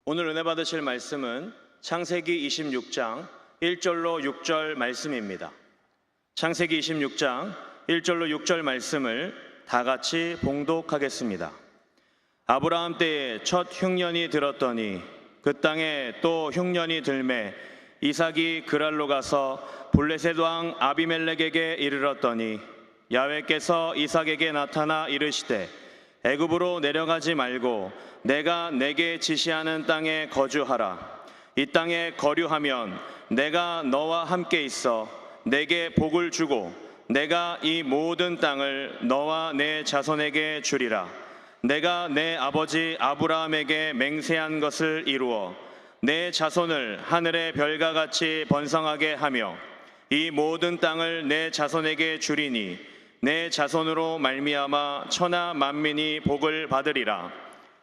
오늘 은혜 받으실 말씀은 창세기 26장 1절로 6절 말씀입니다. 창세기 26장 1절로 6절 말씀을 다 같이 봉독하겠습니다. 아브라함 때에 첫 흉년이 들었더니 그 땅에 또 흉년이 들매 이삭이 그랄로 가서 블레셋 왕 아비멜렉에게 이르렀더니 야훼께서 이삭에게 나타나 이르시되 애굽으로 내려가지 말고 내가 내게 지시하는 땅에 거주하라. 이 땅에 거류하면 내가 너와 함께 있어 내게 복을 주고 내가 이 모든 땅을 너와 내 자손에게 주리라. 내가 내 아버지 아브라함에게 맹세한 것을 이루어 내 자손을 하늘의 별과 같이 번성하게 하며 이 모든 땅을 내 자손에게 주리니 내 자손으로 말미암아 천하 만민이 복을 받으리라.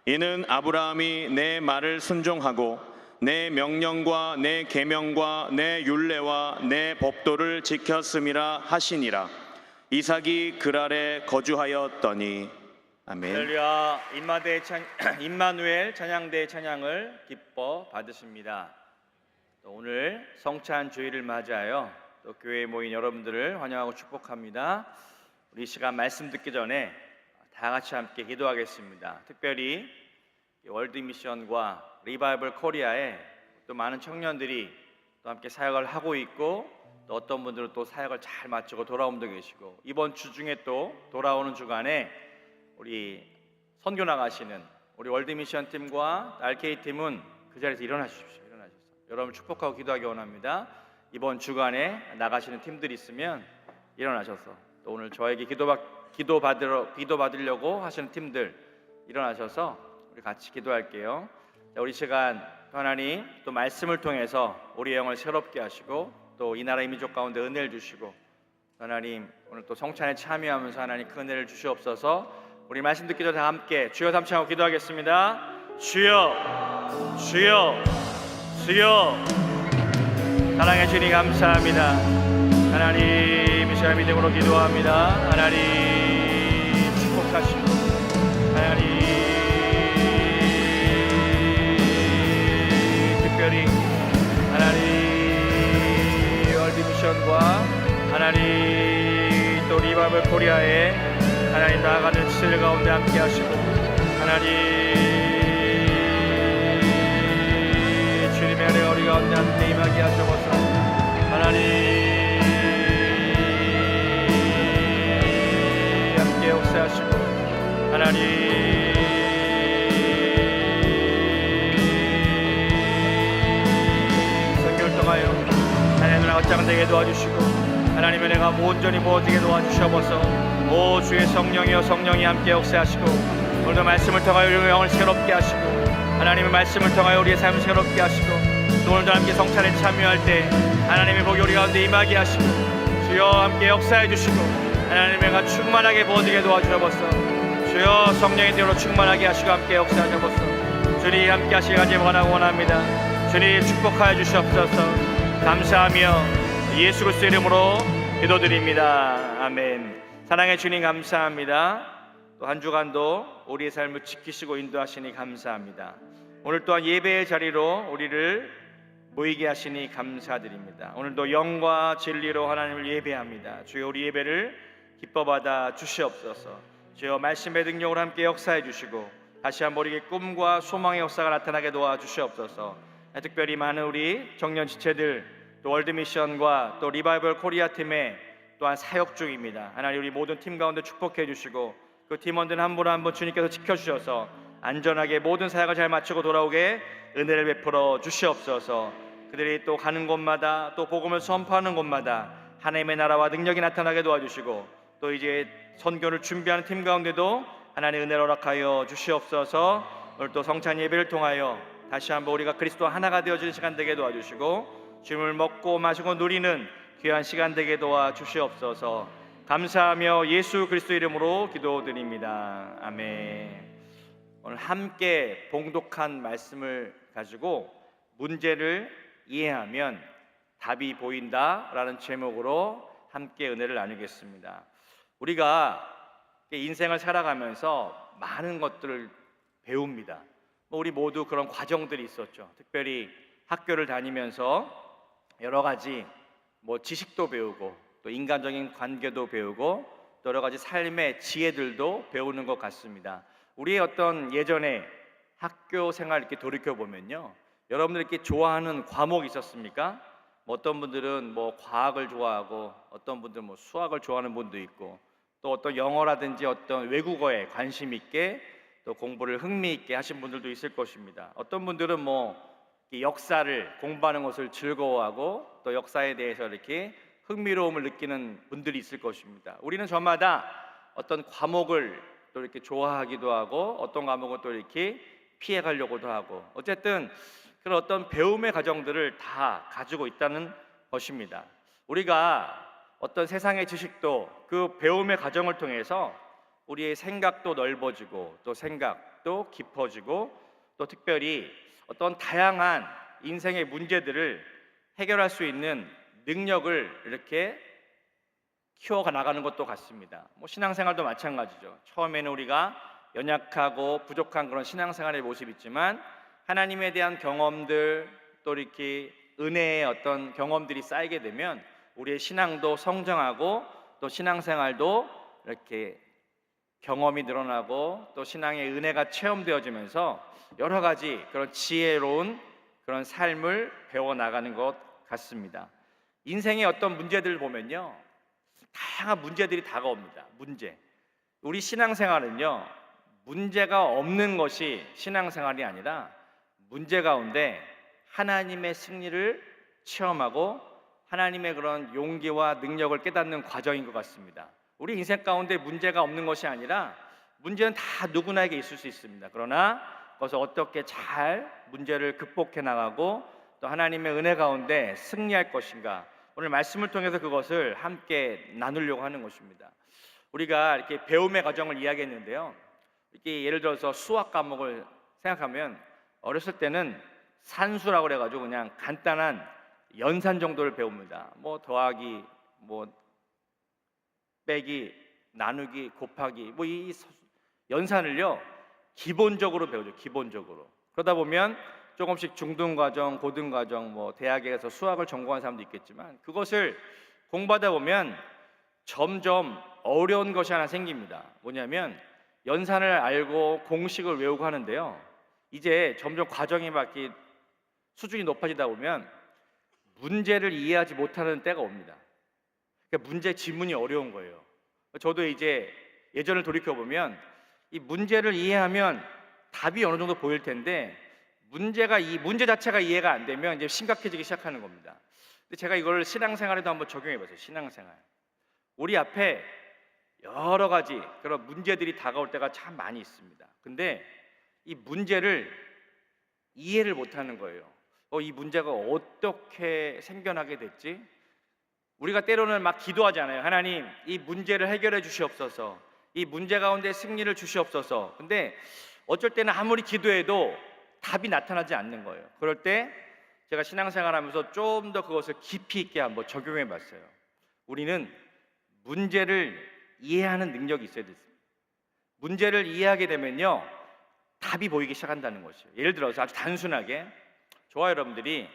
이는 아브라함이 내 말을 순종하고 내 명령과 내 계명과 내 율례와 내 법도를 지켰음이라 하시니라. 이삭이 그랄에 거주하였더니. 아멘. 할렐루야. 임마누엘 찬양대의 찬양을 기뻐 받으십니다. 또 오늘 성찬 주일을 맞이하여 또 교회에 모인 여러분들을 환영하고 축복합니다. 우리 시간 말씀 듣기 전에 다 같이 함께 기도하겠습니다. 특별히 월드미션과 리바이벌 코리아에 또 많은 청년들이 또 함께 사역을 하고 있고 또 어떤 분들은 또 사역을 잘 마치고 돌아온 분도 계시고 이번 주 중에 또 돌아오는 주간에 우리 선교 나가시는 우리 월드미션 팀과 RK 팀은 그 자리에서 일어나주십시오. 일어나셔서 여러분 축복하고 기도하기 원합니다. 이번 주간에 나가시는 팀들이 있으면 일어나셔서 또 오늘 저에게 기도 받으려고 하시는 팀들 일어나셔서 우리 같이 기도할게요. 자, 우리 시간 하나님 또 말씀을 통해서 우리 영을 새롭게 하시고 또 이 나라 이 민족 가운데 은혜를 주시고 하나님 오늘 또 성찬에 참여하면서 하나님 큰 은혜를 주시옵소서. 우리 말씀 듣기 전에 다 함께 주여 삼창하고 기도하겠습니다. 주여 주여 주여. 사랑해 주님 감사합니다. 하나님 이 시간 믿음으로 기도합니다. 하나님 축복하시고 하나님 특별히 하나님 월드미션과 하나님 또 리바이벌 코리아에 하나님 나아가는 시절 가운데 함께 하시고 하나님 주님의 은혜가 우리 가운데 함께 임하게 하셔서 하나님 함께 역사하시고 하나님 선교를 통하여 하나님 누나가 짱되게 도와주시고 하나님의 은혜가 온전히 부어지게 도와주셔서 오 주의 성령이여 성령이 함께 역사하시고 오늘도 말씀을 통하여 우리의 영을 새롭게 하시고 하나님의 말씀을 통하여 우리의 삶을 새롭게 하시고 또 오늘도 함께 성찬에 참여할 때 하나님의 복이 우리 가운데 임하게 하시고 주여 함께 역사해 주시고 하나님의 은혜가 충만하게 부어지게 도와주셔서 주여 성령의 대로 충만하게 하시고 함께 역사하셔서 주님 함께 하시길 간절히 원합니다. 주님 축복하여 주시옵소서. 감사하며 예수 그리스도의 이름으로 기도드립니다. 아멘. 사랑의 주님 감사합니다. 또 한 주간도 우리의 삶을 지키시고 인도하시니 감사합니다. 오늘 또한 예배의 자리로 우리를 모이게 하시니 감사드립니다. 오늘도 영과 진리로 하나님을 예배합니다. 주여 우리 예배를 기뻐 받아 주시옵소서. 주여 말씀의 능력으로 함께 역사해 주시고 다시 한번 우리에게 꿈과 소망의 역사가 나타나게 도와주시옵소서. 특별히 많은 우리 청년 지체들 또 월드미션과 또 리바이벌 코리아 팀에 또한 사역 중입니다. 하나님 우리 모든 팀 가운데 축복해 주시고 그 팀원들 한 분 한 분 주님께서 지켜주셔서 안전하게 모든 사역을 잘 마치고 돌아오게 은혜를 베풀어 주시옵소서. 그들이 또 가는 곳마다 또 복음을 선포하는 곳마다 하나님의 나라와 능력이 나타나게 도와주시고 또 이제 선교를 준비하는 팀 가운데도 하나님의 은혜를 허락하여 주시옵소서. 오늘 또 성찬 예배를 통하여 다시 한번 우리가 그리스도 하나가 되어지는 시간 되게 도와주시고 주님을 먹고 마시고 누리는 귀한 시간 되게 도와주시옵소서. 감사하며 예수 그리스도 이름으로 기도드립니다. 아멘. 오늘 함께 봉독한 말씀을 가지고 문제를 이해하면 답이 보인다라는 제목으로 함께 은혜를 나누겠습니다. 우리가 인생을 살아가면서 많은 것들을 배웁니다. 우리 모두 그런 과정들이 있었죠. 특별히 학교를 다니면서 여러 가지 지식도 배우고 또 인간적인 관계도 배우고 또 여러 가지 삶의 지혜들도 배우는 것 같습니다. 우리의 어떤 예전에 학교 생활 이렇게 돌이켜 보면요, 여러분들 이렇게 좋아하는 과목이 있었습니까? 어떤 분들은 과학을 좋아하고 어떤 분들은 수학을 좋아하는 분도 있고 또 어떤 영어라든지 어떤 외국어에 관심 있게 또 공부를 흥미 있게 하신 분들도 있을 것입니다. 어떤 분들은 역사를 공부하는 것을 즐거워하고 또 역사에 대해서 이렇게 흥미로움을 느끼는 분들이 있을 것입니다. 우리는 저마다 어떤 과목을 또 이렇게 좋아하기도 하고 어떤 과목은 또 이렇게 피해 가려고도 하고, 어쨌든 그런 어떤 배움의 과정들을 다 가지고 있다는 것입니다. 우리가 어떤 세상의 지식도 그 배움의 과정을 통해서 우리의 생각도 넓어지고 또 생각도 깊어지고 또 특별히 어떤 다양한 인생의 문제들을 해결할 수 있는 능력을 이렇게 키워가 나가는 것도 같습니다. 신앙생활도 마찬가지죠. 처음에는 우리가 연약하고 부족한 그런 신앙생활의 모습이 있지만 하나님에 대한 경험들 또 이렇게 은혜의 어떤 경험들이 쌓이게 되면 우리의 신앙도 성장하고 또 신앙생활도 이렇게 경험이 늘어나고 또 신앙의 은혜가 체험되어지면서 여러 가지 그런 지혜로운 그런 삶을 배워나가는 것 같습니다. 인생의 어떤 문제들을 보면요, 다양한 문제들이 다가옵니다. 우리 신앙생활은요, 문제가 없는 것이 신앙생활이 아니라 문제 가운데 하나님의 승리를 체험하고 하나님의 그런 용기와 능력을 깨닫는 과정인 것 같습니다. 우리 인생 가운데 문제가 없는 것이 아니라 문제는 다 누구나에게 있을 수 있습니다. 그러나 그것을 어떻게 잘 문제를 극복해 나가고 또 하나님의 은혜 가운데 승리할 것인가, 오늘 말씀을 통해서 그것을 함께 나누려고 하는 것입니다. 우리가 이렇게 배움의 과정을 이야기했는데요, 이렇게 예를 들어서 수학 과목을 생각하면 어렸을 때는 산수라고 그래가지고 그냥 간단한 연산 정도를 배웁니다. 더하기, 빼기, 나누기, 곱하기, 이 연산을요 기본적으로 배우죠. 기본적으로. 그러다 보면 조금씩 중등과정, 고등과정, 대학에 가서 수학을 전공한 사람도 있겠지만 그것을 공부하다 보면 점점 어려운 것이 하나 생깁니다. 뭐냐면 연산을 알고 공식을 외우고 하는데요, 이제 점점 과정이 바뀌 수준이 높아지다 보면 문제를 이해하지 못하는 때가 옵니다. 그러니까 문제 지문이 어려운 거예요. 저도 이제 예전을 돌이켜 보면 이 문제를 이해하면 답이 어느 정도 보일 텐데 이 문제 자체가 이해가 안 되면 이제 심각해지기 시작하는 겁니다. 근데 제가 이걸 신앙생활에도 한번 적용해 봤어요. 신앙생활. 우리 앞에 여러 가지 그런 문제들이 다가올 때가 참 많이 있습니다. 근데 이 문제를 이해를 못하는 거예요. 이 문제가 어떻게 생겨나게 됐지? 우리가 때로는 막 기도하잖아요. 하나님, 이 문제를 해결해 주시옵소서. 이 문제 가운데 승리를 주시옵소서. 근데 어쩔 때는 아무리 기도해도 답이 나타나지 않는 거예요. 그럴 때 제가 신앙생활하면서 좀 더 그것을 깊이 있게 한번 적용해 봤어요. 우리는 문제를 이해하는 능력이 있어야 됐습니다. 문제를 이해하게 되면요, 답이 보이기 시작한다는 것이에요. 예를 들어서 아주 단순하게 저와 여러분들이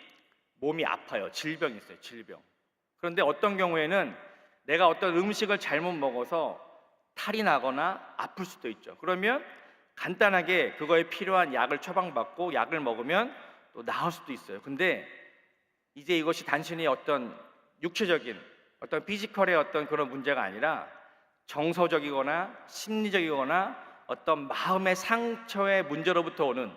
몸이 아파요. 질병이 있어요. 질병. 그런데 어떤 경우에는 내가 어떤 음식을 잘못 먹어서 탈이 나거나 아플 수도 있죠. 그러면 간단하게 그거에 필요한 약을 처방받고 약을 먹으면 또 나을 수도 있어요. 근데 이제 이것이 단순히 어떤 육체적인 어떤 피지컬의 어떤 그런 문제가 아니라 정서적이거나 심리적이거나 어떤 마음의 상처의 문제로부터 오는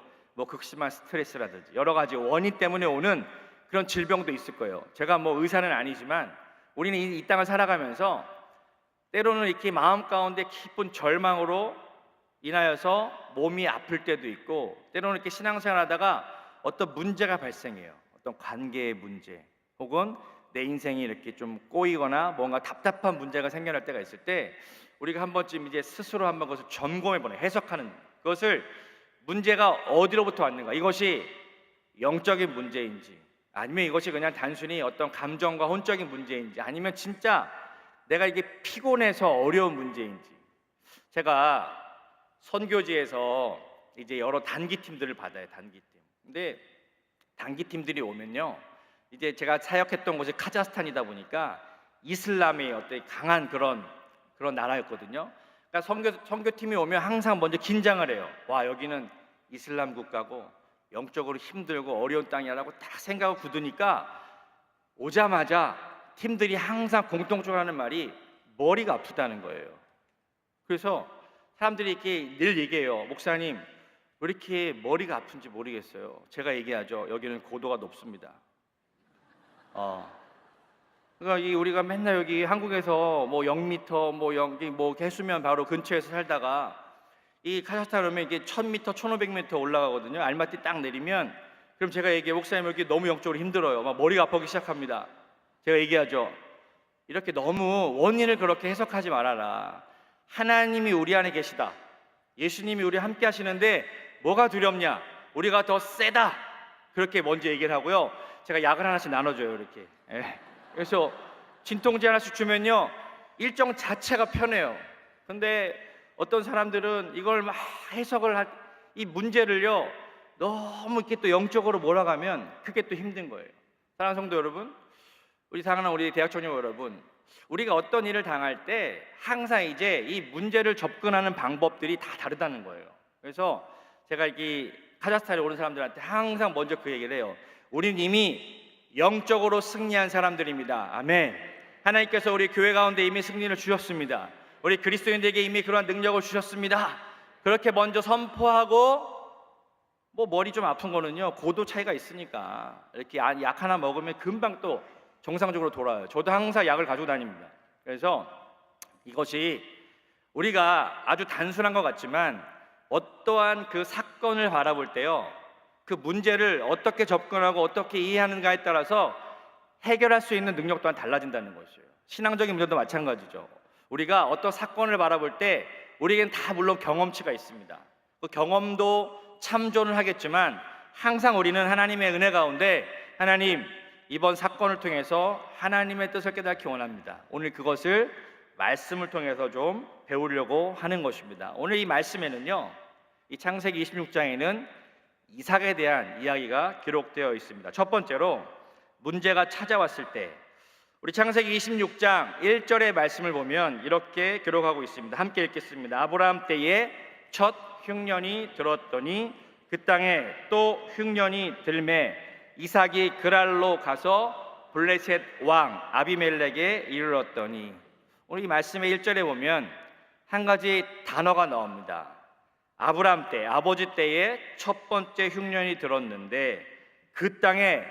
극심한 스트레스라든지 여러 가지 원인 때문에 오는 그런 질병도 있을 거예요. 제가 의사는 아니지만 우리는 이 땅을 살아가면서 때로는 이렇게 마음 가운데 깊은 절망으로 인하여서 몸이 아플 때도 있고, 때로는 이렇게 신앙생활하다가 어떤 문제가 발생해요. 어떤 관계의 문제 혹은 내 인생이 이렇게 좀 꼬이거나 뭔가 답답한 문제가 생겨날 때가 있을 때 우리가 한 번쯤 이제 스스로 한번 그것을 점검해보는, 해석하는, 그것을 문제가 어디로부터 왔는가, 이것이 영적인 문제인지 아니면 이것이 그냥 단순히 어떤 감정과 혼적인 문제인지 아니면 진짜 내가 이게 피곤해서 어려운 문제인지. 제가 선교지에서 이제 여러 단기 팀들을 받아요. 단기 팀. 근데 단기 팀들이 오면요, 이제 제가 사역했던 곳이 카자흐스탄이다 보니까 이슬람의 어떤 강한 그런 나라였거든요. 그러니까 선교팀이 오면 항상 먼저 긴장을 해요. 와, 여기는 이슬람 국가고 영적으로 힘들고 어려운 땅이라고 딱 생각을 굳으니까 오자마자 팀들이 항상 공통적으로 하는 말이 머리가 아프다는 거예요. 그래서 사람들이 이렇게 늘 얘기해요. 목사님, 왜 이렇게 머리가 아픈지 모르겠어요. 제가 얘기하죠. 여기는 고도가 높습니다. 그러니까 우리가 맨날 여기 한국에서 뭐 0m, 뭐 해수면 바로 근처에서 살다가 이 카자흐스탄 오면 이게 1000m, 1500m 올라가거든요. 알마티 딱 내리면, 그럼 제가 얘기해요. 목사님, 여기 너무 영적으로 힘들어요. 막 머리가 아프기 시작합니다. 제가 얘기하죠. 이렇게 너무 원인을 그렇게 해석하지 말아라. 하나님이 우리 안에 계시다. 예수님이 우리 함께 하시는데 뭐가 두렵냐? 우리가 더 세다. 그렇게 먼저 얘기를 하고요. 제가 약을 하나씩 나눠줘요. 이렇게. 그래서 진통제 하나씩 주면요, 일정 자체가 편해요. 근데 어떤 사람들은 이걸 막 이 문제를요 너무 이렇게 또 영적으로 몰아가면 그게 또 힘든 거예요. 사랑하는 성도 여러분, 사랑하는 우리 대학 청년 여러분, 우리가 어떤 일을 당할 때 항상 이제 이 문제를 접근하는 방법들이 다 다르다는 거예요. 그래서 제가 이 카자흐스탄에 오는 사람들한테 항상 먼저 그 얘기를 해요. 우리는 이미 영적으로 승리한 사람들입니다. 아멘. 하나님께서 우리 교회 가운데 이미 승리를 주셨습니다. 우리 그리스도인들에게 이미 그러한 능력을 주셨습니다. 그렇게 먼저 선포하고, 뭐 머리 좀 아픈 거는요 고도 차이가 있으니까 이렇게 약 하나 먹으면 금방 또 정상적으로 돌아와요. 저도 항상 약을 가지고 다닙니다. 그래서 이것이 우리가 아주 단순한 것 같지만 어떠한 그 사건을 바라볼 때요, 그 문제를 어떻게 접근하고 어떻게 이해하는가에 따라서 해결할 수 있는 능력 또한 달라진다는 것이에요. 신앙적인 문제도 마찬가지죠. 우리가 어떤 사건을 바라볼 때 우리에겐 다 물론 경험치가 있습니다. 그 경험도 참조는 하겠지만 항상 우리는 하나님의 은혜 가운데, 하나님, 이번 사건을 통해서 하나님의 뜻을 깨닫기 원합니다. 오늘 그것을 말씀을 통해서 좀 배우려고 하는 것입니다. 오늘 이 말씀에는요, 이 창세기 26장에는 이삭에 대한 이야기가 기록되어 있습니다. 첫 번째로 문제가 찾아왔을 때, 우리 창세기 26장 1절의 말씀을 보면 이렇게 기록하고 있습니다. 함께 읽겠습니다. 아브라함 때에 첫 흉년이 들었더니 그 땅에 또 흉년이 들매 이삭이 그랄로 가서 블레셋 왕 아비멜렉에 이르렀더니, 오늘 이 말씀의 1절에 보면 한 가지 단어가 나옵니다. 아브라함 때, 아버지 때에 첫 번째 흉년이 들었는데 그 땅에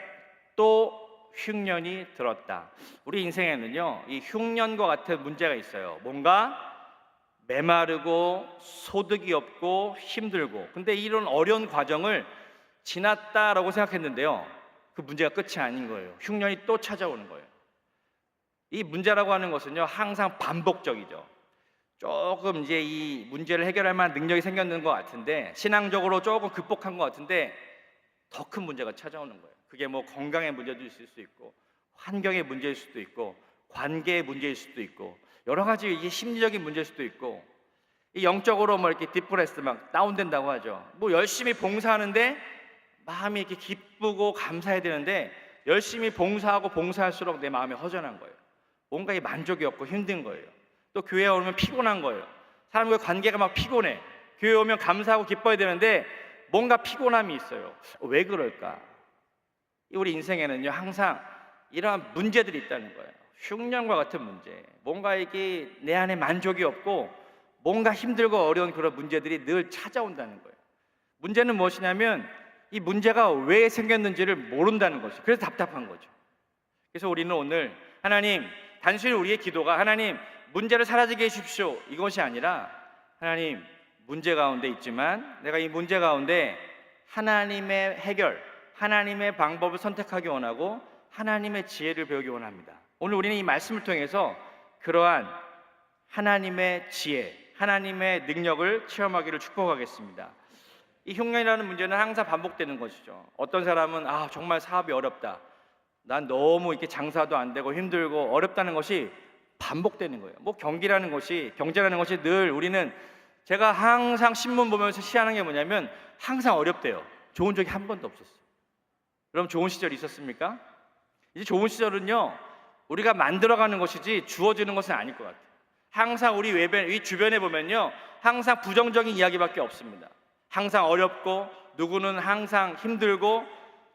또 흉년이 들었다. 우리 인생에는요 이 흉년과 같은 문제가 있어요. 뭔가 메마르고 소득이 없고 힘들고, 근데 이런 어려운 과정을 지났다라고 생각했는데요, 그 문제가 끝이 아닌 거예요. 흉년이 또 찾아오는 거예요. 이 문제라고 하는 것은요 항상 반복적이죠. 조금 이제 이 문제를 해결할 만한 능력이 생겼는 것 같은데, 신앙적으로 조금 극복한 것 같은데 더 큰 문제가 찾아오는 거예요. 그게 뭐 건강의 문제도 있을 수 있고, 환경의 문제일 수도 있고, 관계의 문제일 수도 있고, 여러 가지 이게 심리적인 문제일 수도 있고, 이 영적으로 뭐 이렇게 디프레스 막 다운된다고 하죠. 뭐 열심히 봉사하는데 마음이 이렇게 기쁘고 감사해야 되는데 열심히 봉사할수록 내 마음이 허전한 거예요. 뭔가 이 만족이 없고 힘든 거예요. 또 교회에 오면 피곤한 거예요. 사람과의 관계가 막 피곤해. 교회에 오면 감사하고 기뻐야 되는데 뭔가 피곤함이 있어요. 왜 그럴까? 우리 인생에는요 항상 이러한 문제들이 있다는 거예요. 흉년과 같은 문제, 뭔가 이게 내 안에 만족이 없고 뭔가 힘들고 어려운 그런 문제들이 늘 찾아온다는 거예요. 문제는 무엇이냐면 이 문제가 왜 생겼는지를 모른다는 것이죠. 그래서 답답한 거죠. 그래서 우리는 오늘 하나님, 단순히 우리의 기도가 하나님 문제를 사라지게 해주십시오 이것이 아니라, 하나님 문제 가운데 있지만 내가 이 문제 가운데 하나님의 해결, 하나님의 방법을 선택하기 원하고 하나님의 지혜를 배우기 원합니다. 오늘 우리는 이 말씀을 통해서 그러한 하나님의 지혜, 하나님의 능력을 체험하기를 축복하겠습니다. 이 흉년이라는 문제는 항상 반복되는 것이죠. 어떤 사람은 정말 사업이 어렵다, 난 너무 이렇게 장사도 안 되고 힘들고 어렵다는 것이 반복되는 거예요. 뭐 경제라는 것이 늘 우리는 제가 항상 신문 보면서 시하는 게 뭐냐면 항상 어렵대요. 좋은 적이 한 번도 없었어요. 그럼 좋은 시절이 있었습니까? 이제 좋은 시절은요, 우리가 만들어가는 것이지 주어지는 것은 아닐 것 같아요. 항상 우리 주변에 보면요, 항상 부정적인 이야기밖에 없습니다. 항상 어렵고, 누구는 항상 힘들고,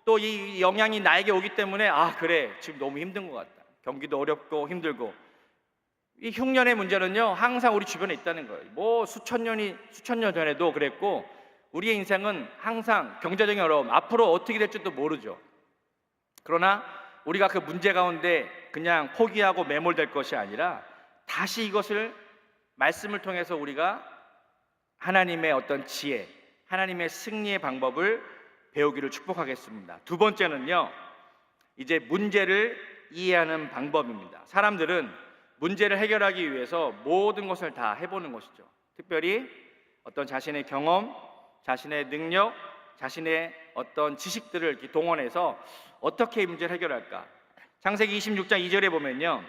또 이 영향이 나에게 오기 때문에 그래, 지금 너무 힘든 것 같다. 경기도 어렵고 힘들고. 이 흉년의 문제는요, 항상 우리 주변에 있다는 거예요. 뭐 수천 년 전에도 그랬고, 우리의 인생은 항상 경제적인 어려움, 앞으로 어떻게 될지도 모르죠. 그러나 우리가 그 문제 가운데 그냥 포기하고 매몰될 것이 아니라 다시 이것을 말씀을 통해서 우리가 하나님의 어떤 지혜, 하나님의 승리의 방법을 배우기를 축복하겠습니다. 두 번째는요, 이제 문제를 이해하는 방법입니다. 사람들은 문제를 해결하기 위해서 모든 것을 다 해보는 것이죠. 특별히 어떤 자신의 경험, 자신의 능력, 자신의 어떤 지식들을 이렇게 동원해서 어떻게 이 문제를 해결할까? 창세기 26장 2절에 보면요,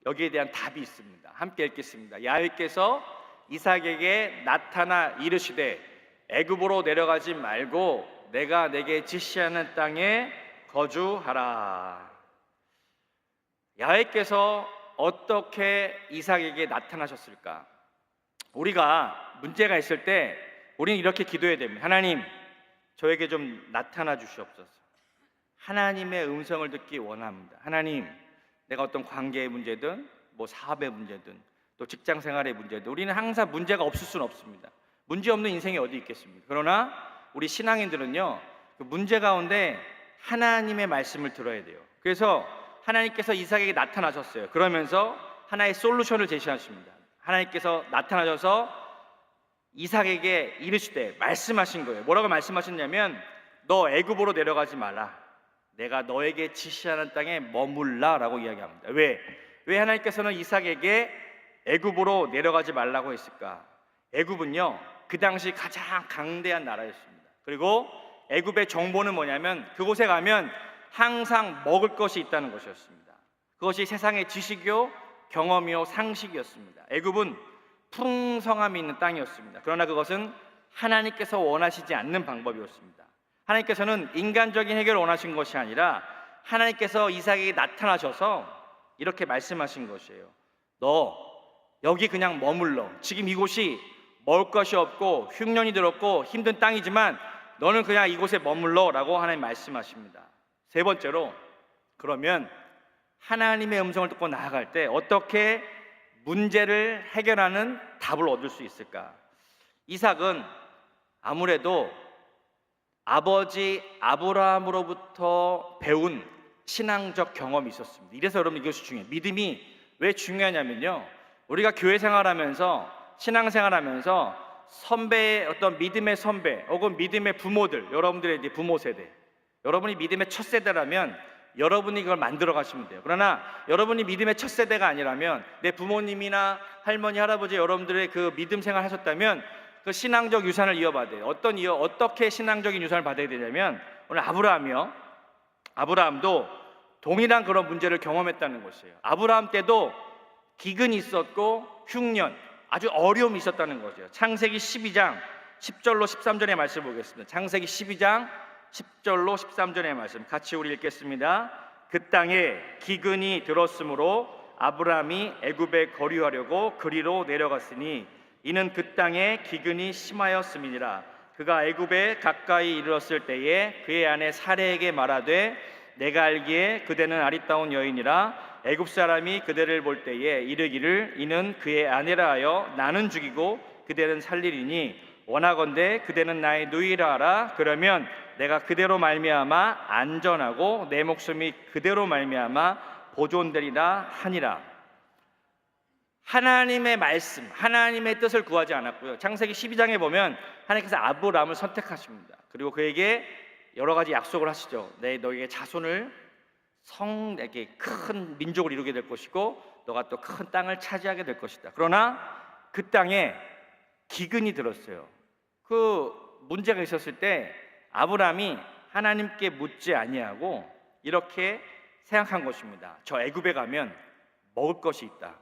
여기에 대한 답이 있습니다. 함께 읽겠습니다. 야훼께서 이삭에게 나타나 이르시되 애굽으로 내려가지 말고 내가 내게 지시하는 땅에 거주하라. 야훼께서 어떻게 이삭에게 나타나셨을까? 우리가 문제가 있을 때 우리는 이렇게 기도해야 됩니다. 하나님, 저에게 좀 나타나 주시옵소서. 하나님의 음성을 듣기 원합니다. 하나님, 내가 어떤 관계의 문제든 뭐 사업의 문제든 또 직장 생활의 문제든 우리는 항상 문제가 없을 수는 없습니다. 문제 없는 인생이 어디 있겠습니까? 그러나 우리 신앙인들은요, 그 문제 가운데 하나님의 말씀을 들어야 돼요. 그래서 하나님께서 이삭에게 나타나셨어요. 그러면서 하나의 솔루션을 제시하십니다. 하나님께서 나타나셔서 이삭에게 이르시되 말씀하신 거예요. 뭐라고 말씀하셨냐면 너 애굽으로 내려가지 말라. 내가 너에게 지시하는 땅에 머물라라고 이야기합니다. 왜 하나님께서는 이삭에게 애굽으로 내려가지 말라고 했을까? 애굽은요, 그 당시 가장 강대한 나라였습니다. 그리고 애굽의 정보는 뭐냐면 그곳에 가면 항상 먹을 것이 있다는 것이었습니다. 그것이 세상의 지식이요, 경험이요, 상식이었습니다. 애굽은 풍성함이 있는 땅이었습니다. 그러나 그것은 하나님께서 원하시지 않는 방법이었습니다. 하나님께서는 인간적인 해결을 원하신 것이 아니라 하나님께서 이삭에게 나타나셔서 이렇게 말씀하신 것이에요. 너 여기 그냥 머물러. 지금 이곳이 먹을 것이 없고 흉년이 들었고 힘든 땅이지만 너는 그냥 이곳에 머물러 라고 하나님 말씀하십니다. 세 번째로, 그러면 하나님의 음성을 듣고 나아갈 때 어떻게 문제를 해결하는 답을 얻을 수 있을까? 이삭은 아무래도 아버지 아브라함으로부터 배운 신앙적 경험이 있었습니다. 이래서 여러분 이것이 중요해요. 믿음이 왜 중요하냐면요, 우리가 교회 생활하면서 신앙생활하면서 선배의 어떤 믿음의 선배 혹은 믿음의 부모들, 여러분들의 이제 부모 세대, 여러분이 믿음의 첫 세대라면 여러분이 이걸 만들어 가시면 돼요. 그러나 여러분이 믿음의 첫 세대가 아니라면 내 부모님이나 할머니, 할아버지 여러분들의 그 믿음 생활 하셨다면 그 신앙적 유산을 이어받아야 돼요. 어떻게 신앙적인 유산을 받아야 되냐면 오늘 아브라함도 동일한 그런 문제를 경험했다는 것이에요. 아브라함 때도 기근이 있었고 흉년, 아주 어려움이 있었다는 거죠. 창세기 12장 10절로 13절의 말씀 보겠습니다. 창세기 12장 10절로 13절의 말씀 같이 우리 읽겠습니다. 그 땅에 기근이 들었으므로 아브라함이 애굽에 거류하려고 그리로 내려갔으니 이는 그 땅에 기근이 심하였음이니라. 그가 애굽에 가까이 이르렀을 때에 그의 아내 사레에게 말하되 내가 알기에 그대는 아리따운 여인이라. 애굽 사람이 그대를 볼 때에 이르기를 이는 그의 아내라 하여 나는 죽이고 그대는 살리리니 원하건대 그대는 나의 누이라 하라. 그러면 내가 그대로 말미암아 안전하고 내 목숨이 그대로 말미암아 보존되리라 하니라. 하나님의 말씀, 하나님의 뜻을 구하지 않았고요. 창세기 12장에 보면 하나님께서 아브라함을 선택하십니다. 그리고 그에게 여러 가지 약속을 하시죠. 너에게 자손을 내게 큰 민족을 이루게 될 것이고 너가 또 큰 땅을 차지하게 될 것이다. 그러나 그 땅에 기근이 들었어요. 그 문제가 있었을 때 아브라함이 하나님께 묻지 아니하고 이렇게 생각한 것입니다. 저 애굽에 가면 먹을 것이 있다.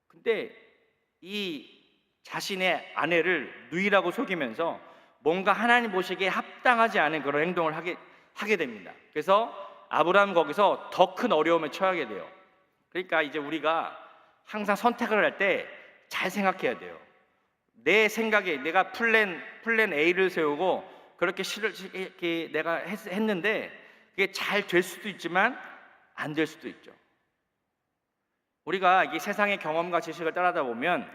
근데 이 자신의 아내를 누이라고 속이면서 뭔가 하나님 보시기에 합당하지 않은 그런 행동을 하게 됩니다. 그래서 아브라함은 거기서 더 큰 어려움에 처하게 돼요. 그러니까 이제 우리가 항상 선택을 할 때 잘 생각해야 돼요. 내 생각에 내가 플랜 A를 세우고 그렇게 이렇게 내가 했는데 그게 잘 될 수도 있지만 안 될 수도 있죠. 우리가 이 세상의 경험과 지식을 따라다 보면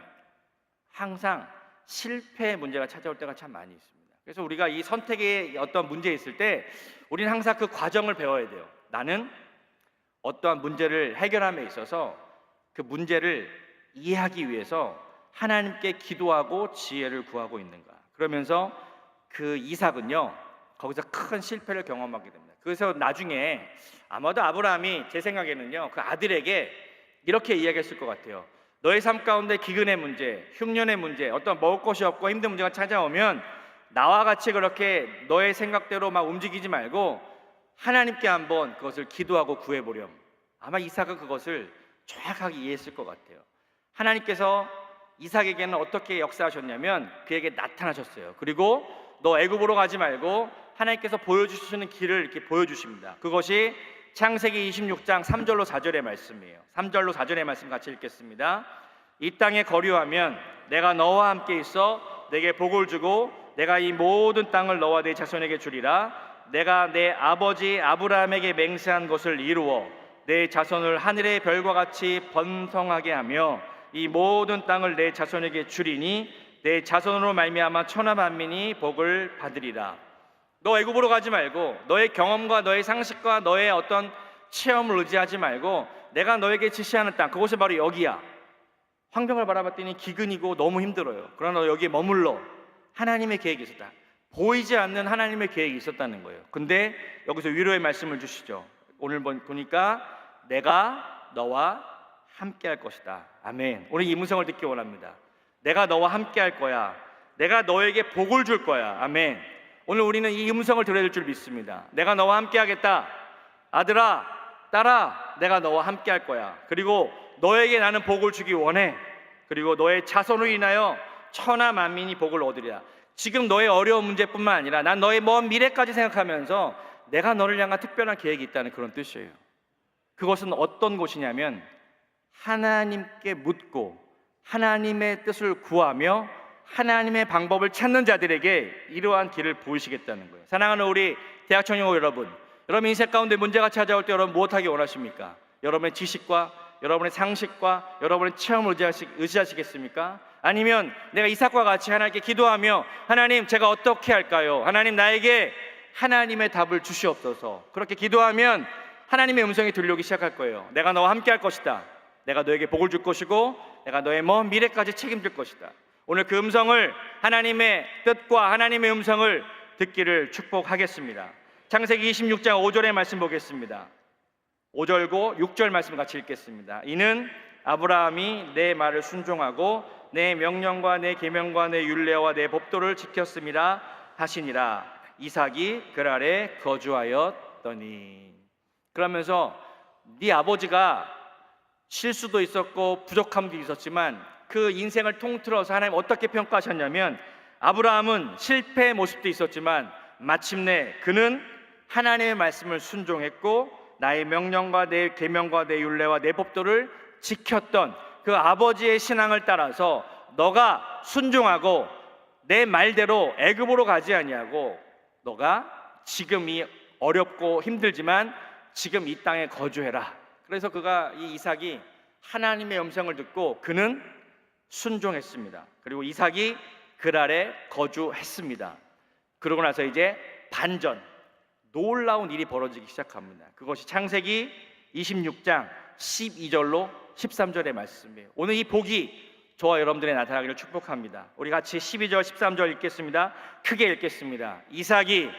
항상 실패의 문제가 찾아올 때가 참 많이 있습니다. 그래서 우리가 이 선택에 어떤 문제 있을 때 우리는 항상 그 과정을 배워야 돼요. 나는 어떠한 문제를 해결함에 있어서 그 문제를 이해하기 위해서 하나님께 기도하고 지혜를 구하고 있는가. 그러면서 그 이삭은요 거기서 큰 실패를 경험하게 됩니다. 그래서 나중에 아마도 아브라함이 제 생각에는요 그 아들에게 이렇게 이야기했을 것 같아요. 너의 삶 가운데 기근의 문제, 흉년의 문제, 어떤 먹을 것이 없고 힘든 문제가 찾아오면 나와 같이 그렇게 너의 생각대로 막 움직이지 말고 하나님께 한번 그것을 기도하고 구해보렴. 아마 이삭은 그것을 정확하게 이해했을 것 같아요. 하나님께서 이삭에게는 어떻게 역사하셨냐면 그에게 나타나셨어요. 그리고 너 애굽으로 가지 말고 하나님께서 보여주시는 길을 이렇게 보여주십니다. 그것이 창세기 26장 3절로 4절의 말씀이에요. 3절로 4절의 말씀 같이 읽겠습니다. 이 땅에 거류하면 내가 너와 함께 있어 내게 복을 주고 내가 이 모든 땅을 너와 네 자손에게 주리라. 내가 내 아버지 아브라함에게 맹세한 것을 이루어 내 자손을 하늘의 별과 같이 번성하게 하며 이 모든 땅을 내 자손에게 주리니 내 자손으로 말미암아 천하 만민이 복을 받으리라. 너 애굽으로 가지 말고 너의 경험과 너의 상식과 너의 어떤 체험을 의지하지 말고 내가 너에게 지시하는 땅, 그곳이 바로 여기야. 환경을 바라봤더니 기근이고 너무 힘들어요. 그러나 너 여기에 머물러. 하나님의 계획이 있었다. 보이지 않는 하나님의 계획이 있었다는 거예요. 근데 여기서 위로의 말씀을 주시죠. 오늘 보니까 내가 너와 함께 할 것이다. 아멘. 오늘 이 음성을 듣기 원합니다. 내가 너와 함께 할 거야. 내가 너에게 복을 줄 거야. 아멘. 오늘 우리는 이 음성을 들어야 될 줄 믿습니다. 내가 너와 함께 하겠다. 아들아, 딸아, 내가 너와 함께 할 거야. 그리고 너에게 나는 복을 주기 원해. 그리고 너의 자손으로 인하여 천하 만민이 복을 얻으리라. 지금 너의 어려운 문제뿐만 아니라 난 너의 먼 미래까지 생각하면서 내가 너를 향한 특별한 계획이 있다는 그런 뜻이에요. 그것은 어떤 곳이냐면 하나님께 묻고 하나님의 뜻을 구하며 하나님의 방법을 찾는 자들에게 이러한 길을 보이시겠다는 거예요. 사랑하는 우리 대학 청년 여러분, 여러분 인생 가운데 문제가 찾아올 때 여러분 무엇하기 원하십니까? 여러분의 지식과 여러분의 상식과 여러분의 체험을 의지하시겠습니까? 아니면 내가 이삭과 같이 하나님께 기도하며 하나님 제가 어떻게 할까요? 하나님 나에게 하나님의 답을 주시옵소서. 그렇게 기도하면 하나님의 음성이 들려오기 시작할 거예요. 내가 너와 함께 할 것이다. 내가 너에게 복을 줄 것이고 내가 너의 먼 미래까지 책임질 것이다. 오늘 그 음성을 하나님의 뜻과 하나님의 음성을 듣기를 축복하겠습니다. 창세기 26장 5절의 말씀 보겠습니다. 5절고 6절 말씀 같이 읽겠습니다. 이는 아브라함이 내 말을 순종하고 내 명령과 내 계명과 내 율례와 내 법도를 지켰음이라 하시니라. 이삭이 그 아래 거주하였더니. 그러면서 네 아버지가 실수도 있었고 부족함도 있었지만 그 인생을 통틀어서 하나님 어떻게 평가하셨냐면 아브라함은 실패의 모습도 있었지만 마침내 그는 하나님의 말씀을 순종했고 나의 명령과 내 계명과 내 율례와 내 법도를 지켰던 그 아버지의 신앙을 따라서 너가 순종하고 내 말대로 애굽으로 가지 아니하고 너가 지금 이 어렵고 힘들지만 지금 이 땅에 거주해라. 그래서 이 이삭이 하나님의 음성을 듣고 그는 순종했습니다. 그리고 이삭이 그 아래 거주했습니다. 그러고 나서 이제 반전, 놀라운 일이 벌어지기 시작합니다. 그것이 창세기 26장 12절로 13절의 말씀이에요. 오늘 이 복이 저와 여러분들의 나타나기를 축복합니다. 우리 같이 12절 13절 읽겠습니다. 크게 읽겠습니다. 이삭이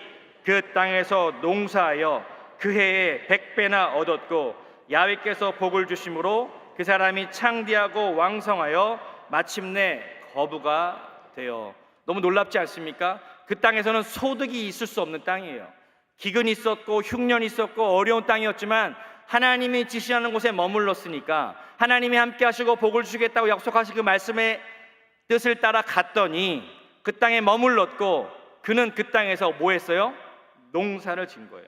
그 땅에서 농사하여 그 해에 100배나 얻었고 야훼께서 복을 주심으로 그 사람이 창대하고 왕성하여 마침내 거부가 되어. 너무 놀랍지 않습니까? 그 땅에서는 소득이 있을 수 없는 땅이에요. 기근이 있었고 흉년이 있었고 어려운 땅이었지만 하나님이 지시하는 곳에 머물렀으니까 하나님이 함께 하시고 복을 주시겠다고 약속하신 그 말씀에 뜻을 따라 갔더니 그 땅에 머물렀고 그는 그 땅에서 뭐 했어요? 농사를 지은 거예요.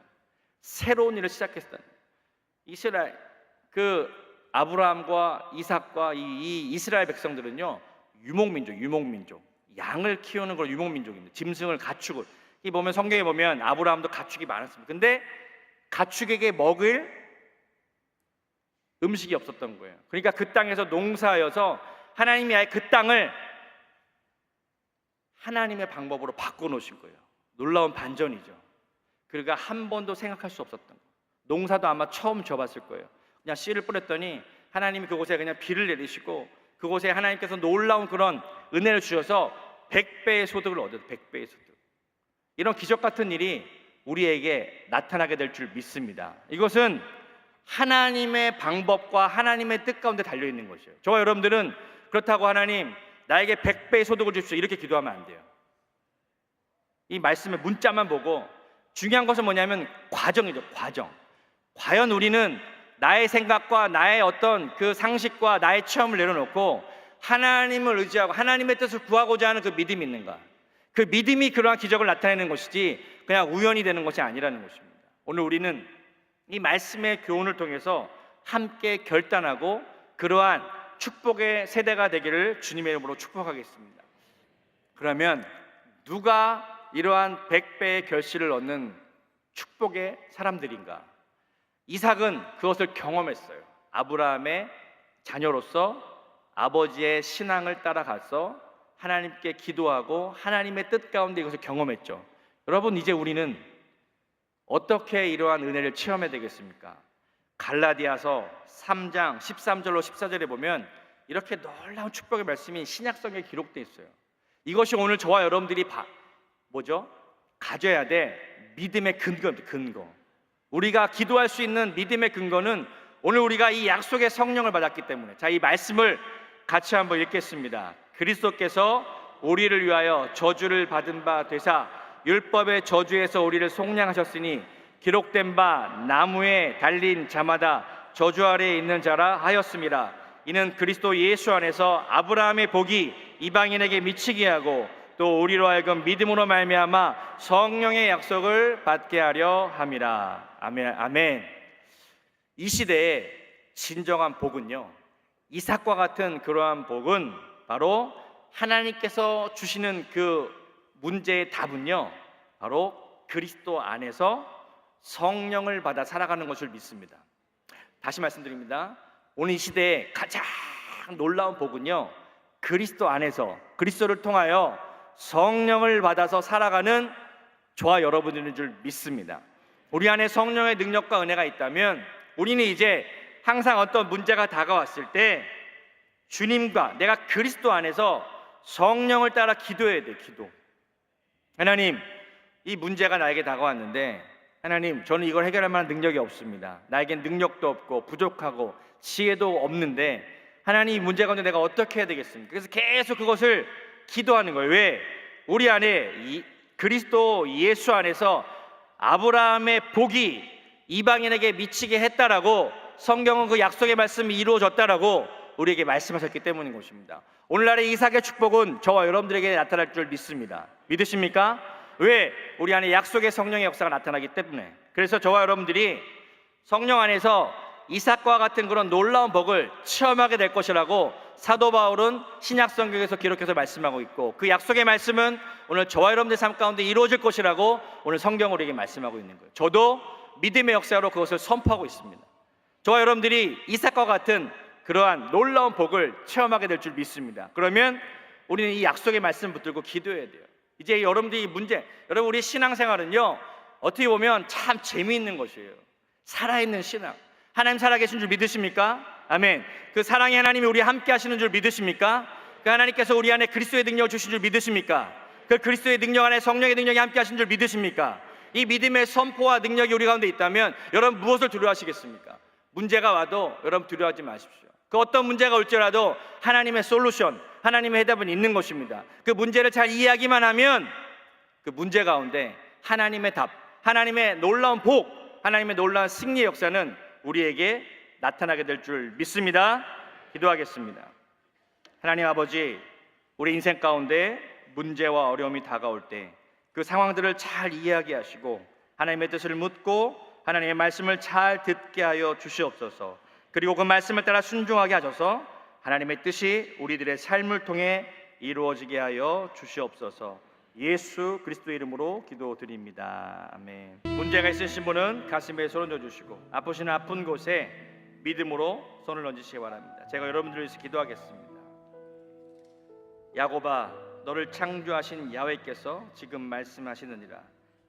새로운 일을 시작했어요. 이스라엘, 그 아브라함과 이삭과 이 이스라엘 백성들은요, 유목민족, 양을 키우는 걸 유목민족입니다. 짐승을 가축을. 이 보면 성경에 보면 아브라함도 가축이 많았습니다. 근데 가축에게 먹을 음식이 없었던 거예요. 그러니까 그 땅에서 농사여서 하나님이 아예 그 땅을 하나님의 방법으로 바꿔놓으신 거예요. 놀라운 반전이죠. 그러니까 한 번도 생각할 수 없었던 거예요. 농사도 아마 처음 져봤을 거예요. 그냥 씨를 뿌렸더니 하나님이 그곳에 그냥 비를 내리시고 그곳에 하나님께서 놀라운 그런 은혜를 주셔서 100배의 소득을 얻어요. 100배의 소득. 이런 기적 같은 일이 우리에게 나타나게 될 줄 믿습니다. 이것은 하나님의 방법과 하나님의 뜻 가운데 달려있는 것이에요. 저와 여러분들은 그렇다고 하나님 나에게 100배의 소득을 주십시오 이렇게 기도하면 안 돼요. 이 말씀의 문자만 보고 중요한 것은 뭐냐면 과정이죠. 과연 우리는 나의 생각과 나의 어떤 그 상식과 나의 체험을 내려놓고 하나님을 의지하고 하나님의 뜻을 구하고자 하는 그 믿음이 있는가? 그 믿음이 그러한 기적을 나타내는 것이지 그냥 우연이 되는 것이 아니라는 것입니다. 오늘 우리는 이 말씀의 교훈을 통해서 함께 결단하고 그러한 축복의 세대가 되기를 주님의 이름으로 축복하겠습니다. 그러면 누가 이러한 100배의 결실을 얻는 축복의 사람들인가? 이삭은 그것을 경험했어요. 아브라함의 자녀로서 아버지의 신앙을 따라가서 하나님께 기도하고 하나님의 뜻 가운데 이것을 경험했죠. 여러분, 이제 우리는 어떻게 이러한 은혜를 체험해야 되겠습니까? 갈라디아서 3장 13절로 14절에 보면 이렇게 놀라운 축복의 말씀이 신약성에 기록되어 있어요. 이것이 오늘 저와 여러분들이 가져야 될 믿음의 근거. 우리가 기도할 수 있는 믿음의 근거는 오늘 우리가 이 약속의 성령을 받았기 때문에. 자, 이 말씀을 같이 한번 읽겠습니다. 그리스도께서 우리를 위하여 저주를 받은 바 되사 율법의 저주에서 우리를 속량하셨으니 기록된 바 나무에 달린 자마다 저주 아래에 있는 자라 하였습니다. 이는 그리스도 예수 안에서 아브라함의 복이 이방인에게 미치게 하고 또 우리로 하여금 믿음으로 말미암아 성령의 약속을 받게 하려 함이라. 아멘. 이 시대의 진정한 복은요, 이삭과 같은 그러한 복은 바로 하나님께서 주시는 그 문제의 답은요, 바로 그리스도 안에서 성령을 받아 살아가는 것을 믿습니다. 다시 말씀드립니다. 오늘 이 시대의 가장 놀라운 복은요, 그리스도 안에서 그리스도를 통하여 성령을 받아서 살아가는 저와 여러분들인 줄 믿습니다. 우리 안에 성령의 능력과 은혜가 있다면 우리는 이제 항상 어떤 문제가 다가왔을 때 주님과 내가 그리스도 안에서 성령을 따라 기도해야 돼. 기도. 하나님, 이 문제가 나에게 다가왔는데 하나님, 저는 이걸 해결할 만한 능력이 없습니다. 나에겐 능력도 없고 부족하고 지혜도 없는데 하나님, 이 문제 가운데 내가 어떻게 해야 되겠습니까? 그래서 계속 그것을 기도하는 거예요. 왜? 우리 안에 이 그리스도 예수 안에서 아브라함의 복이 이방인에게 미치게 했다라고 성경은 그 약속의 말씀이 이루어졌다라고 우리에게 말씀하셨기 때문인 것입니다. 오늘날의 이삭의 축복은 저와 여러분들에게 나타날 줄 믿습니다. 믿으십니까? 왜? 우리 안에 약속의 성령의 역사가 나타나기 때문에. 그래서 저와 여러분들이 성령 안에서 이삭과 같은 그런 놀라운 복을 체험하게 될 것이라고 사도 바울은 신약 성경에서 기록해서 말씀하고 있고, 그 약속의 말씀은 오늘 저와 여러분들 삶 가운데 이루어질 것이라고 오늘 성경으로 우리에게 말씀하고 있는 거예요. 저도 믿음의 역사로 그것을 선포하고 있습니다. 저와 여러분들이 이삭과 같은 그러한 놀라운 복을 체험하게 될 줄 믿습니다. 그러면 우리는 이 약속의 말씀 붙들고 기도해야 돼요. 이제 여러분들이 여러분, 우리 신앙생활은요, 어떻게 보면 참 재미있는 것이에요. 살아있는 신앙. 하나님 살아계신 줄 믿으십니까? 아멘. 그 사랑의 하나님이 우리 함께 하시는 줄 믿으십니까? 그 하나님께서 우리 안에 그리스도의 능력을 주신 줄 믿으십니까? 그 그리스도의 능력 안에 성령의 능력이 함께 하신 줄 믿으십니까? 이 믿음의 선포와 능력이 우리 가운데 있다면 여러분 무엇을 두려워하시겠습니까? 문제가 와도 여러분 두려워하지 마십시오. 그 어떤 문제가 올지라도 하나님의 솔루션, 하나님의 해답은 있는 것입니다. 그 문제를 잘 이해하기만 하면 그 문제 가운데 하나님의 답, 하나님의 놀라운 복, 하나님의 놀라운 승리의 역사는 우리에게 나타나게 될 줄 믿습니다. 기도하겠습니다. 하나님 아버지, 우리 인생 가운데 문제와 어려움이 다가올 때 그 상황들을 잘 이해하게 하시고 하나님의 뜻을 묻고 하나님의 말씀을 잘 듣게 하여 주시옵소서. 그리고 그 말씀을 따라 순종하게 하셔서 하나님의 뜻이 우리들의 삶을 통해 이루어지게 하여 주시옵소서. 예수 그리스도의 이름으로 기도드립니다. 아멘. 문제가 있으신 분은 가슴에 손을 얹어주시고 아프신 아픈 곳에 믿음으로 손을 얹으시기 바랍니다. 제가 여러분들을 위해서 기도하겠습니다. 야곱아, 너를 창조하신 야훼께서 지금 말씀하시느니라.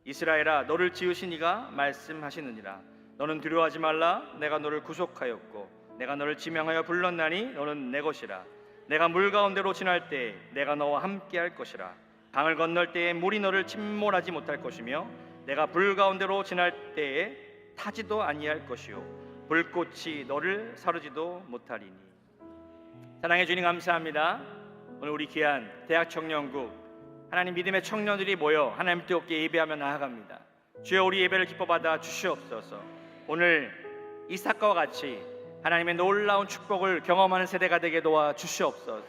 이스라엘아, 너를 지으신 이가 말씀하시느니라. 너는 두려워하지 말라. 내가 너를 구속하였고 내가 너를 지명하여 불렀나니 너는 내 것이라. 내가 물 가운데로 지날 때 내가 너와 함께할 것이라. 강을 건널 때에 물이 너를 침몰하지 못할 것이며 내가 불 가운데로 지날 때에 타지도 아니할 것이요 불꽃이 너를 사르지도 못하리니. 사랑해 주님 감사합니다. 오늘 우리 귀한 대학 청년국 하나님 믿음의 청년들이 모여 하나님 뜨겁게 예배하며 나아갑니다. 주여, 우리 예배를 기뻐 받아 주시옵소서. 오늘 이삭과 같이 하나님의 놀라운 축복을 경험하는 세대가 되게 도와 주시옵소서.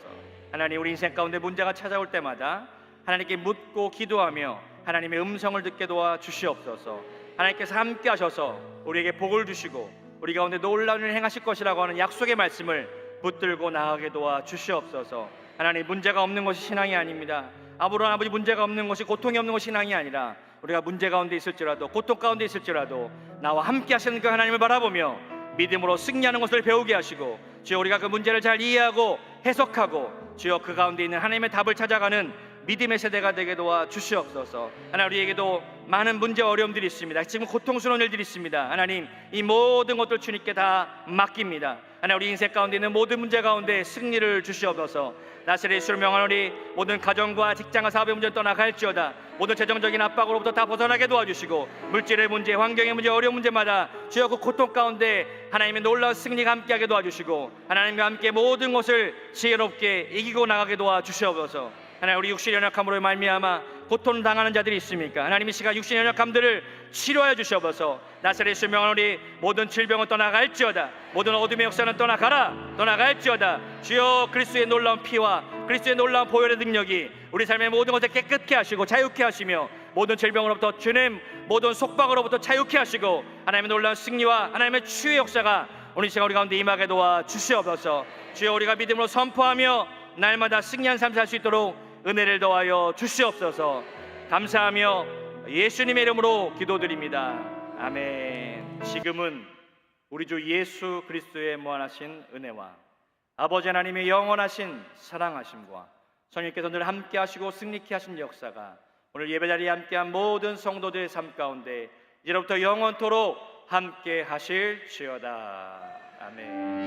하나님, 우리 인생 가운데 문제가 찾아올 때마다 하나님께 묻고 기도하며 하나님의 음성을 듣게 도와 주시옵소서. 하나님께서 함께 하셔서 우리에게 복을 주시고 우리 가운데 놀라운 일을 행하실 것이라고 하는 약속의 말씀을 붙들고 나아가게 도와 주시옵소서. 하나님, 문제가 없는 것이 신앙이 아닙니다. 아브라함 아버지, 문제가 없는 것이, 고통이 없는 것이 신앙이 아니라 우리가 문제 가운데 있을지라도, 고통 가운데 있을지라도 나와 함께 하시는 그 하나님을 바라보며 믿음으로 승리하는 것을 배우게 하시고, 주여, 우리가 그 문제를 잘 이해하고 해석하고 주여 그 가운데 있는 하나님의 답을 찾아가는 믿음의 세대가 되게 도와 주시옵소서. 하나님, 우리에게도 많은 문제와 어려움들이 있습니다. 지금 고통스러운 일들이 있습니다. 하나님, 이 모든 것들 주님께 다 맡깁니다. 하나님, 우리 인생 가운데 있는 모든 문제 가운데 승리를 주시옵소서. 나사렛 예수를 명하노니 모든 가정과 직장과 사업의 문제를 떠나갈지어다. 모든 재정적인 압박으로부터 다 벗어나게 도와주시고 물질의 문제, 환경의 문제, 어려운 문제마다 주여 그 고통 가운데 하나님의 놀라운 승리가 함께하게 도와주시고 하나님과 함께 모든 것을 지혜롭게 이기고 나가게 도와주시옵소서. 하나님, 우리 육신의 연약함으로 말미암아 고통 당하는 자들이 있습니까? 하나님, 이 시간 육신의 연약함들을 치료하여 주시옵소서. 나사렛 예수 명하노니 모든 질병은 떠나갈지어다. 모든 어둠의 역사는 떠나갈지어다. 주여, 그리스도의 놀라운 피와 그리스도의 놀라운 보혈의 능력이 우리 삶의 모든 것을 깨끗게 하시고 자유케 하시며 모든 질병으로부터, 주님 모든 속박으로부터 자유케 하시고 하나님의 놀라운 승리와 하나님의 치유의 역사가 오늘 이 시간 우리 가운데 임하게 도와 주시옵소서. 주여, 우리가 믿음으로 선포하며 날마다 승리한 삶 살 수 있도록 은혜를 더하여 주시옵소서. 감사하며 예수님의 이름으로 기도드립니다. 아멘. 지금은 우리 주 예수 그리스도의 무한하신 은혜와 아버지 하나님의 영원하신 사랑하심과 성령께서 늘 함께 하시고 승리케 하신 역사가 오늘 예배자리에 함께한 모든 성도들의 삶 가운데 이제부터 영원토록 함께 하실지어다. 아멘.